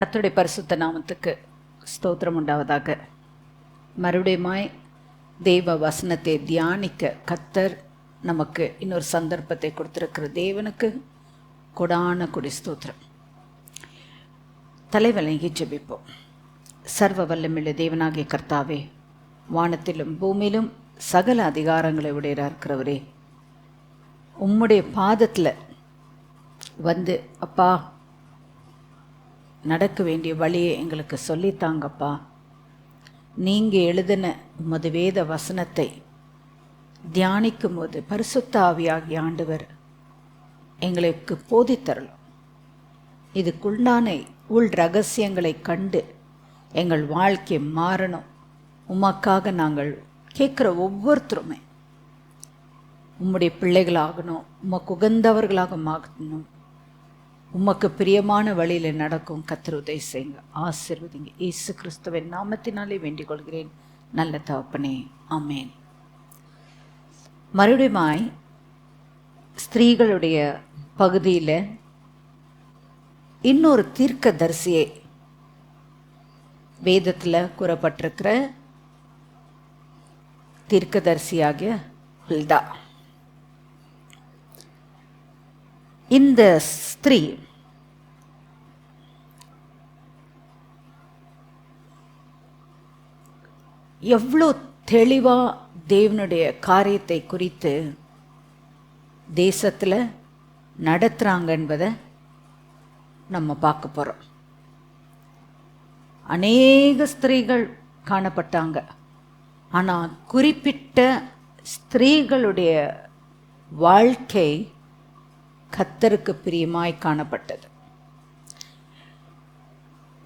கர்த்தருடைய பரிசுத்த நாமத்துக்கு ஸ்தோத்திரம் உண்டாவதாக. மறுபடியுமாய் தெய்வ வசனத்தை தியானிக்க கர்த்தர் நமக்கு இன்னொரு சந்தர்ப்பத்தை கொடுத்திருக்கிற தேவனுக்கு கொடான கொடி ஸ்தோத்திரம். தலைவணங்கி ஜெபிப்போம். சர்வ வல்லமையுள்ள தேவனாகிய கர்த்தாவே, வானத்திலும் பூமியிலும் சகல அதிகாரங்களை உடையராக இருக்கிறவரே, உம்முடைய பாதத்தில் வந்து அப்பா நடக்க வேண்டிய வழியை எங்களுக்கு சொல்லித்தாங்கப்பா. நீங்கள் எழுதின உமது வேத வசனத்தை தியானிக்கும் போது பரிசுத்த ஆவியாகிய ஆண்டவர் எங்களுக்கு போதித்தரலாம். இதுக்குண்டான உள் ரகசியங்களை கண்டு எங்கள் வாழ்க்கை மாறணும். உமக்காக நாங்கள் கேட்குற ஒவ்வொருத்தருமே உம்முடைய பிள்ளைகளாகணும், உமக்கு உகந்தவர்களாக மாறணும், உமக்கு பிரியமான வழியில் நடக்கும். கர்த்தர் உதவி செய்யுங்க, ஆசீர்வதிங்க. இயேசு கிறிஸ்துவின் நாமத்தினாலே வேண்டிக் கொள்கிறேன் நல்ல தகப்பனே, ஆமேன். மறுபடியுமாய் ஸ்திரீகளுடைய பகுதியில் இன்னொரு தீர்க்கதரிசியை வேதத்தில் கூறப்பட்டிருக்கிற தீர்க்கதரிசியாகிய ஹுல்தா. இந்த ஸ்திரீ எவ்வளோ தெளிவாக தேவனுடைய காரியத்தை குறித்து தேசத்தில் நடத்துகிறாங்க என்பதை நம்ம பார்க்க போகிறோம். அநேக ஸ்திரீகள் காணப்பட்டாங்க, ஆனால் குறிப்பிட்ட ஸ்திரீகளுடைய வாழ்க்கை கர்த்தருக்கு பிரியமாய் காணப்பட்டது.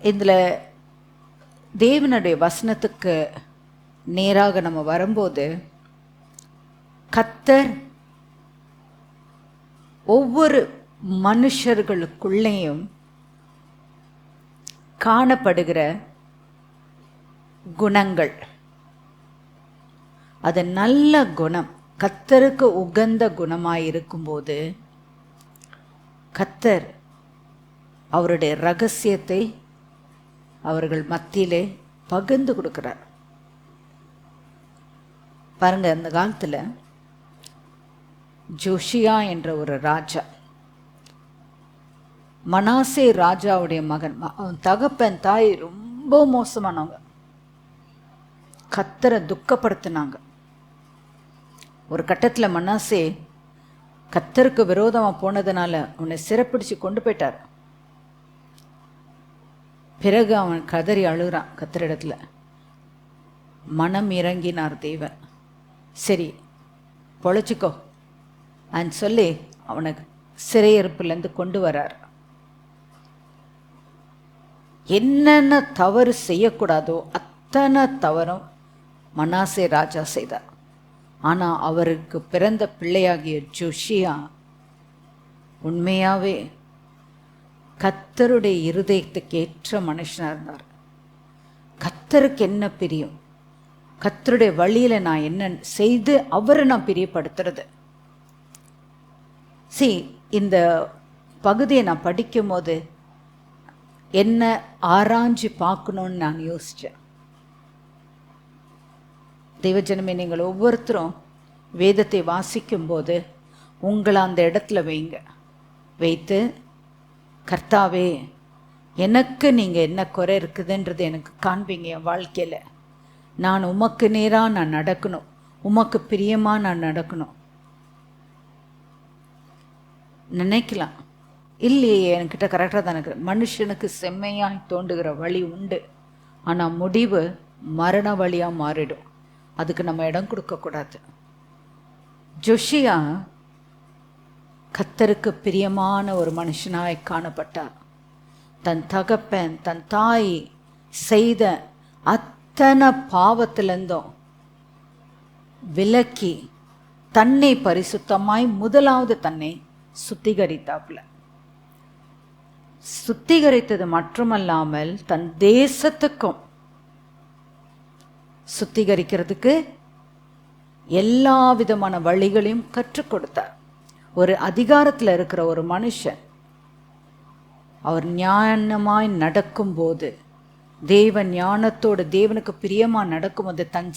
இதில் தேவனுடைய வசனத்துக்கு நேராக நம்ம வரும்போது, கர்த்தர் ஒவ்வொரு மனுஷர்களுக்குள்ளேயும் காணப்படுகிற குணங்கள், அது நல்ல குணம், கர்த்தருக்கு உகந்த குணமாய் இருக்கும்போது கர்த்தர் அவருடைய ரகசியத்தை அவர்கள் மத்தியிலே பகிர்ந்து கொடுக்கிறார். பாருங்க, அந்த காலத்தில் ஜோஷியா என்ற ஒரு ராஜா, மனாசே ராஜாவுடைய மகன். அவன் தகப்பன் தாய் ரொம்ப மோசமானவங்க, கர்த்தரை துக்கப்படுத்தினாங்க. ஒரு கட்டத்தில் மனாசே கர்த்தருக்கு விரோதமாக போனதுனால அவனை சிறைப்பிடிச்சு கொண்டு போயிட்டார். பிறகு அவன் கதறி அழுகிறான் கர்த்தரிடத்தில். மனம் இறங்கினார் தேவன். சரி பொழைச்சிக்கோ அன்னு சொல்லி அவனை சிறையிருப்புலேருந்து கொண்டு வரார். என்னென்ன தவறு செய்யக்கூடாதோ அத்தனை தவறும் மனாசே ராஜா செய்தார். ஆனால் அவருக்கு பிறந்த பிள்ளையாகிய ஜோஷியா உண்மையாகவே கர்த்தருடைய இருதயத்துக்கு ஏற்ற மனுஷனாக இருந்தார். கர்த்தருக்கு என்ன பிரியம், கர்த்தருடைய வழியில் நான் என்ன செய்து அவரை நான் பிரியப்படுத்துறது. இந்த பகுதியை நான் படிக்கும் போது என்ன ஆராய்ஞ்சு பார்க்கணுன்னு நான் யோசித்தேன். தெய்வஜனமே, நீங்கள் ஒவ்வொருத்தரும் வேதத்தை வாசிக்கும்போது உங்களை அந்த இடத்துல வைத்து கர்த்தாவே, எனக்கு நீங்கள் என்ன குறை இருக்குதுன்றது எனக்கு காண்பீங்க. என் வாழ்க்கையில் நான் உமக்கு நேராக நான் நடக்கணும், உமக்கு பிரியமாக நான் நடக்கணும். நினைக்கலாம், இல்லையே என்கிட்ட கரெக்டாக தான் இருக்குது. மனுஷனுக்கு செம்மையாக தோண்டுகிற வழி உண்டு, ஆனால் முடிவு மரண வழியாக மாறிடும். அதுக்கு நம்ம இடம் கொடுக்கக்கூடாது. ஜோஷியா கர்த்தருக்கு பிரியமான ஒரு மனுஷனாய் காணப்பட்டார். தன் தகப்பன் தன் தாய் செய்த அத்தனை பாவத்திலிருந்தும் விலக்கி தன்னை பரிசுத்தமாய் முதலாவது தன்னை சுத்திகரித்தாப்புல. சுத்திகரித்தது மட்டுமல்லாமல் தன் தேசத்துக்கும் சுத்திகரிக்கிறதுக்கு எல்லா விதமான வழிகளையும் கற்றுக் கொடுத்தார். ஒரு அதிகாரத்தில் இருக்கிற ஒரு மனுஷன் அவர் ஞானமாய் நடக்கும்போது, தேவ ஞானத்தோடு தேவனுக்கு பிரியமாக நடக்கும்போது தன்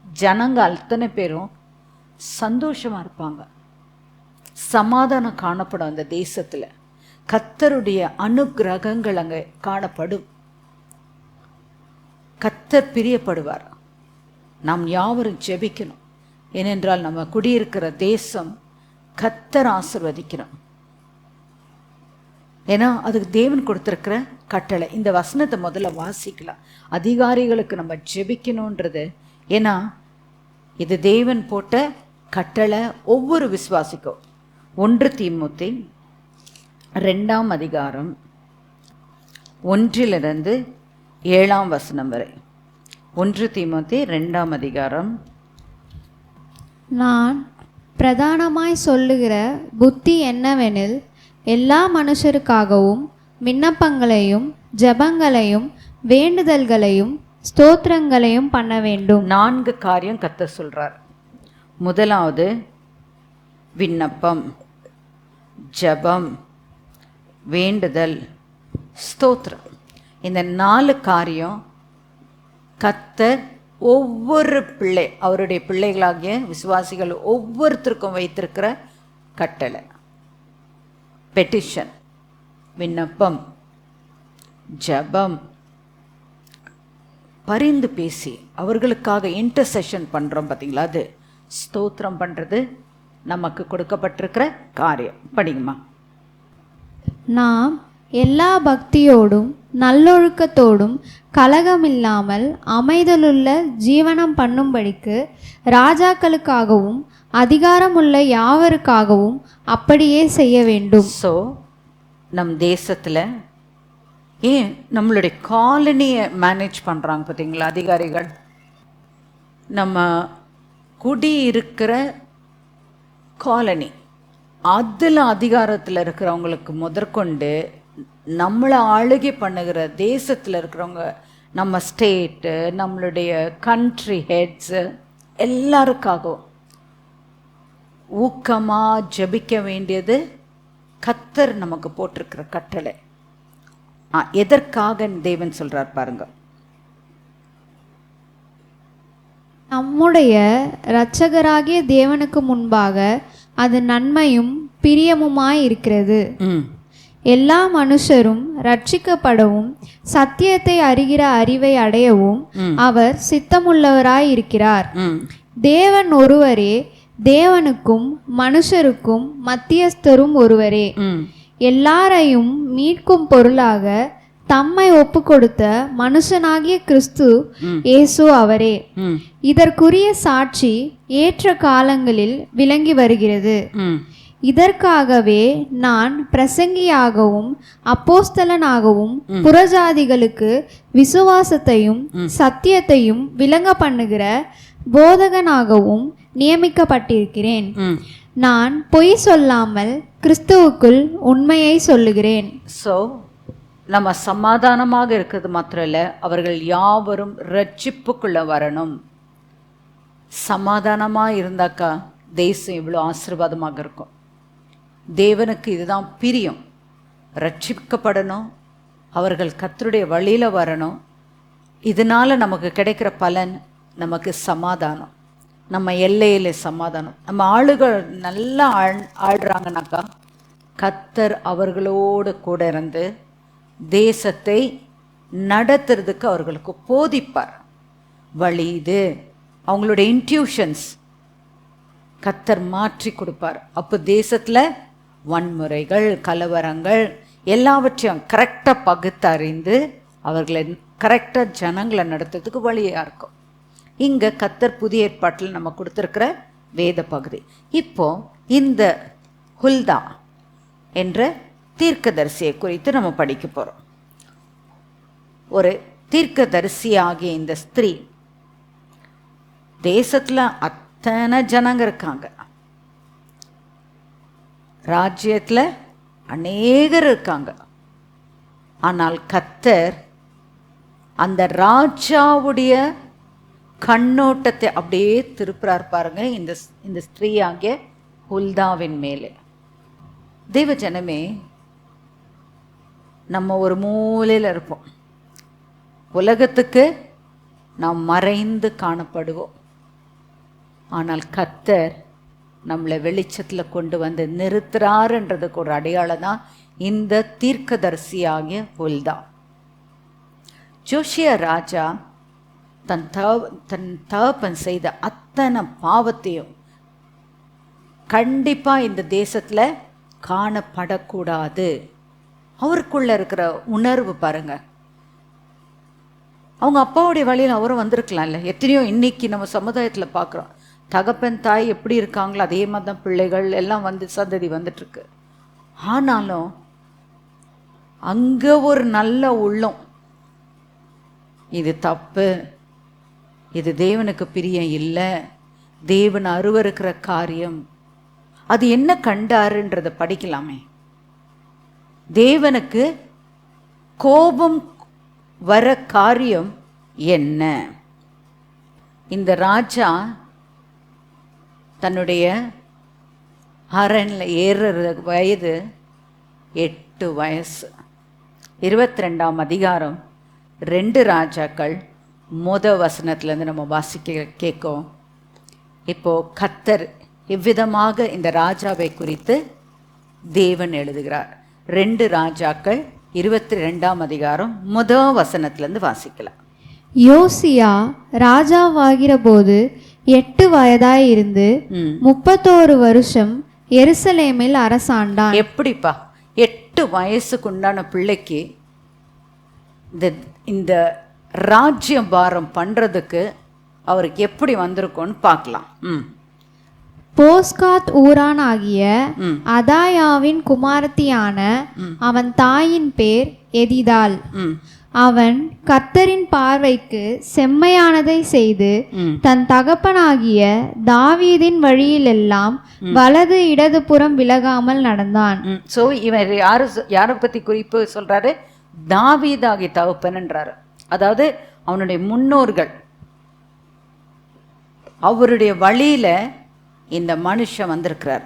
ஜனங்க அத்தனை பேரும் சந்தோஷமாக இருப்பாங்க. சமாதானம் காணப்படும் அந்த தேசத்தில். கர்த்தருடைய அனுக்கிரகங்கள் அங்கே காணப்படும். கர்த்தர் பிரியப்படுவார். நாம் யாவரும் ஜெபிக்கணும். ஏனென்றால் நம்ம குடியிருக்கிற தேசம் கர்த்தர் ஆசீர்வதிக்கணும். ஏன்னா அதுக்கு தேவன் கொடுத்துருக்கிற கட்டளை. இந்த வசனத்தை முதல்ல வாசிக்கலாம். அதிகாரிகளுக்கு நம்ம ஜெபிக்கணுன்றது, ஏன்னா இது தேவன் போட்ட கட்டளை ஒவ்வொரு விசுவாசிக்கும். 1 தீமோத்தேயு 2ஆம் அதிகாரம் 1 to 7 வரை. 1 தீமோத்தேயு 2ஆம் அதிகாரம். நான் பிரதானமாய் சொல்லுகிற புத்தி என்னவெனில், எல்லா மனுஷருக்காகவும் விண்ணப்பங்களையும் ஜெபங்களையும் வேண்டுதல்களையும் ஸ்தோத்திரங்களையும் பண்ண வேண்டும். 4 காரியம் கர்த்தர் சொல்றார். முதலாவது விண்ணப்பம், ஜெபம், வேண்டுதல், ஸ்தோத்திரம். இந்த 4 காரியம் கர்த்தர் ஒவ்வொரு பிள்ளை, அவருடைய பிள்ளைகளாகிய விசுவாசிகள் ஒவ்வொருத்தருக்கும் வைத்திருக்கிற கட்டளை. பெட்டிஷன், விண்ணப்பம், ஜெபம், பரிந்து பேசி அவர்களுக்காக இன்டர்செஷன் பண்ணுறோம் பார்த்தீங்களா, அது ஸ்தோத்திரம் பண்ணுறது நமக்கு கொடுக்கப்பட்டிருக்கிற காரியம். படிங்கம்மா. நாம் எல்லா பக்தியோடும் நல்லொழுக்கத்தோடும் கலகமில்லாமல் அமைதலுள்ள ஜீவனம் பண்ணும்படிக்கு ராஜாக்களுக்காகவும் அதிகாரமுள்ள யாவருக்காகவும் அப்படியே செய்ய வேண்டும். ஸோ நம் தேசத்தில் ஏன் நம்மளுடைய காலனியை மேனேஜ் பண்ணுறாங்க பார்த்தீங்களா அதிகாரிகள். நம்ம குடியிருக்கிற காலனி, அதில் அதிகாரத்தில் இருக்கிறவங்களுக்கு முதற்கொண்டு நம்மளை ஆளுகை பண்ணுகிற தேசத்தில் இருக்கிறவங்க, நம்ம ஸ்டேட்டு, நம்மளுடைய கண்ட்ரி ஹெட்ஸு எல்லாருக்காகவும் ஊக்கமாக ஜெபிக்க வேண்டியது கர்த்தர் நமக்கு போட்டிருக்கிற கட்டளை. எதற்காக தேவன் சொல்றார் பாருங்க. நம்முடைய இரட்சகராகிய தேவனுக்கு முன்பாக அது நன்மையும் பிரியமுமாய் இருக்கிறது. எல்லா மனுஷரும் ரட்சிக்கப்படவும் சத்தியத்தை அறிகிற அறிவை அடையவும் அவர் சித்தமுள்ளவராய் இருக்கிறார். தேவன் ஒருவரே, தேவனுக்கும் மனுஷருக்கும் மத்தியஸ்தரும் ஒருவரே. எல்லாரையும் மீட்கும் பொருளாக தம்மை ஒப்பு கொடுத்த மனுஷனாகிய கிறிஸ்து இயேசு அவரே. இதற்குரிய சாட்சி ஏற்ற காலங்களில் விளங்கி வருகிறது. இதற்காகவே நான் பிரசங்கியாகவும் அப்போஸ்தலனாகவும் புறஜாதிகளுக்கு விசுவாசத்தையும் சத்தியத்தையும் விளங்க பண்ணுகிற போதகனாகவும் நியமிக்கப்பட்டிருக்கிறேன். நான் பொய் சொல்லாமல் கிறிஸ்துவுக்குள் உண்மையை சொல்லுகிறேன். ஸோ நம்ம சமாதானமாக இருக்கிறது மாத்திரம் இல்லை, அவர்கள் யாவரும் ரட்சிப்புக்குள்ளே வரணும். சமாதானமாக இருந்தாக்கா தேசம் இவ்வளோ ஆசீர்வாதமாக இருக்கும். தேவனுக்கு இதுதான் பிரியம். ரட்சிக்கப்படணும், அவர்கள் கர்த்தருடைய வழியில் வரணும். இதனால் நமக்கு கிடைக்கிற பலன் நமக்கு சமாதானம், நம்ம எல்லையில் சமாதானம். நம்ம ஆளுகள் நல்லா ஆடுறாங்கனாக்கா கர்த்தர் அவர்களோடு கூட இருந்து தேசத்தை நடத்துறதுக்கு அவர்களுக்கு போதிப்பார். வழி இது, அவங்களுடைய இன்ட்யூஷன்ஸ் கர்த்தர் மாற்றி கொடுப்பார். அப்போ தேசத்தில் வன்முறைகள், கலவரங்கள் எல்லாவற்றையும் கரெக்டாக பகுத்தறிந்து அவர்களை கரெக்டாக ஜனங்களை நடத்துறதுக்கு வழியாக இருக்கும். இங்கே கர்த்தர் புதிய ஏற்பாட்டில் நம்ம கொடுத்துருக்கிற வேத பகுதி. இப்போ இந்த ஹுல்தா என்ற தீர்க்கதரிசியை குறித்து நம்ம படிக்க போகிறோம். ஒரு தீர்க்கதரிசியாகிய இந்த ஸ்திரீ, தேசத்தில் அத்தனை ஜனங்க இருக்காங்க, ராஜ்யத்தில் அநேகர் இருக்காங்க. ஆனால் கர்த்தர் அந்த ராஜாவுடைய கண்ணோட்டத்தை அப்படியே திருப்புறார் பாருங்க இந்த ஸ்திரீயாகிய ஹுல்தாவின் மேலே. தேவ ஜனமே, நம்ம ஒரு மூலையில் இருப்போம். உலகத்துக்கு நாம் மறைந்து காணப்படுவோம். ஆனால் கர்த்தர் நம்மளை வெளிச்சத்தில் கொண்டு வந்து நிறுத்துறாருன்றதுக்கு ஒரு அடையாளம் தான் இந்த தீர்க்கதரிசியாகிய உல்தா. ஜோஷியா ராஜா தன் தகப்பன் செய்த அத்தனை பாவத்தையும் கண்டிப்பாக இந்த தேசத்தில் காணப்படக்கூடாது. அவருக்குள்ள இருக்கிற உணர்வு பாருங்க. அவங்க அப்பாவுடைய வழியில் அவரும் வந்திருக்கலாம்ல. எத்தனையோ இன்னைக்கு நம்ம சமுதாயத்தில் பார்க்குறோம், தகப்பன் தாய் எப்படி இருக்காங்களோ அதே மாதிரி தான் பிள்ளைகள் எல்லாம் வந்து சந்ததி வந்துட்டுருக்கு. ஆனாலும் அங்கே ஒரு நல்ல உள்ளம், இது தப்பு, இது தேவனுக்கு பிரியம் இல்லை, தேவன் அருவருக்கிற காரியம், அது என்ன கண்டாருன்றதை படிக்கலாமே. தேவனுக்கு கோபம் வர காரியம் என்ன? இந்த ராஜா தன்னுடைய அரண்ல ஏறுற வயது 8 வயசு. 22ஆம் அதிகாரம் 2 ராஜாக்கள் வசனத்துலேருந்து நம்ம வாசிக்க கேட்கும். இப்போது கர்த்தர் இவ்விதமாக இந்த ராஜாவை குறித்து தேவன் எழுதுகிறார். 2 ராஜாக்கள் 22ஆம் அதிகாரம் வசனத்திலிருந்து வாசிக்கலாம். யோசியா ராஜாவாகிற போது 8 வயதாயிருந்து 31 வருஷம் எருசலேமில் அரசாண்டான். எப்படிப்பா 8 வயசுக்கு உண்டான பிள்ளைக்கு இந்த ராஜ்யம் பாரம் பண்றதுக்கு அவருக்கு எப்படி வந்திருக்கும்னு பார்க்கலாம். போஸ்காத் ஊரான் ஆகிய அதாயாவின் குமாரத்தியான அவன் தாயின் பேர் எதிதாள். அவன் கர்த்தரின் பார்வைக்கு செம்மையானதை செய்து தன் தகப்பனாகிய தாவீதின் வழியிலெல்லாம் வலது இடது புறம் விலகாமல் நடந்தான். சோ இவர் யாரை பத்தி குறிப்பு சொல்றாரு? தாவீதாகிய தகப்பன்ன்றாரு. அதாவது அவனுடைய முன்னோர்கள், அவருடைய வழியில இந்த மனுஷன் வந்திருக்கிறார்.